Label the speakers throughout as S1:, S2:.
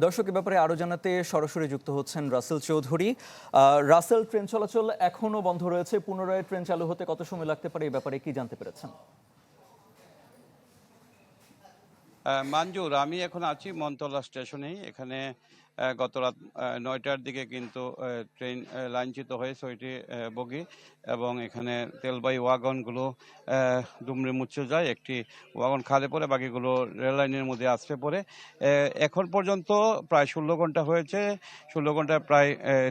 S1: দর্শক, এ ব্যাপারে আরো জানাতে সরাসরি যুক্ত হচ্ছেন রাসেল চৌধুরী। রাসেল, ট্রেন চলাচল এখনো বন্ধ রয়েছে, পুনরায় ট্রেন চালু হতে কত সময় লাগতে পারে, এই ব্যাপারে কি জানতে পেরেছেন?
S2: মানজুর, আমি এখন আছি মনতলা স্টেশনেই। এখানে গত রাত ৯টার দিকে কিন্তু ট্রেন লাইনচ্যুত হয়ে ৬টি বগি এবং এখানে তেলবাহী ওয়াগনগুলো দুমড়ে মুচড়ে যায়। একটি ওয়াগন খালে পড়ে, বাকিগুলো রেল লাইনের মধ্যে আছড়ে পড়ে। এখন পর্যন্ত প্রায় ১৬ ঘন্টা হয়েছে। ১৬ ঘন্টায় প্রায়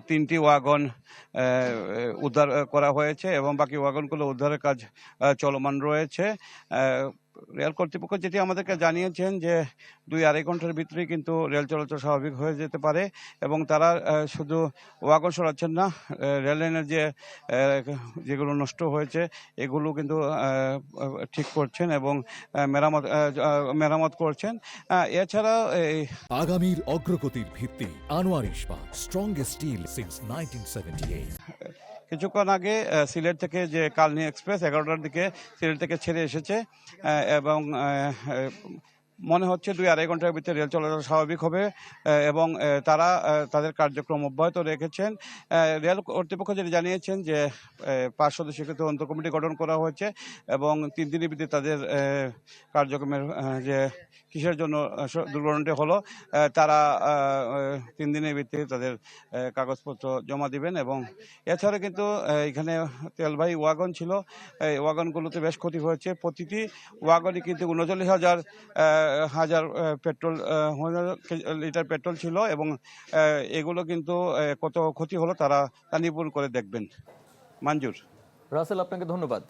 S2: ৩টি ওয়াগন উদ্ধার করা হয়েছে এবং বাকি ওয়াগনগুলো উদ্ধারের কাজ চলমান রয়েছে। রেল কর্তৃপক্ষ যেটি আমাদেরকে জানিয়েছেন যে ২-২.৫ ঘন্টার ভিতরেই কিন্তু রেল চলাচল স্বাভাবিক হয়ে যেতে পারে এবং তারা শুধু ওয়াগন সরাচ্ছেন না, রেল লাইনের যেগুলো নষ্ট হয়েছে এগুলো কিন্তু ঠিক করছেন এবং মেরামত করছেন। এছাড়া
S3: আগামীর অগ্রগতির ভিত্তি আনোয়ার ইস্পাত, স্ট্রংগেস্ট স্টিল সিন্স 1978।
S2: কিছুক্ষণ আগে সিলেট থেকে যে কালনী এক্সপ্রেস ১১টার দিকে সিলেট থেকে ছেড়ে এসেছে এবং মনে হচ্ছে ২-২.৫ ঘন্টার ভিতরে রেল চলাচল স্বাভাবিক হবে এবং তারা তাদের কার্যক্রম অব্যাহত রেখেছেন। রেল কর্তৃপক্ষ যেটি জানিয়েছেন যে ৫ সদস্যের তদন্ত কমিটি গঠন করা হয়েছে এবং ৩ দিনের ভিত্তিতে তাদের কার্যক্রমের যে কিসের জন্য দুর্ঘটনাটি হলো তারা ৩ দিনের ভিত্তিতে তাদের কাগজপত্র জমা দিবেন। এবং এছাড়া কিন্তু এখানে তেলবাহী ওয়াগন ছিল, এই ওয়াগনগুলোতে বেশ ক্ষতি হয়েছে। প্রতিটি ওয়াগনই কিন্তু ৩৯,০০০ লিটার পেট্রোল ছিল এবং এগুলো কিন্তু কত ক্ষতি হলো তারা তা নিরূপণ করে দেখবেন। মঞ্জুর।
S1: রাসেল, আপনাকে ধন্যবাদ।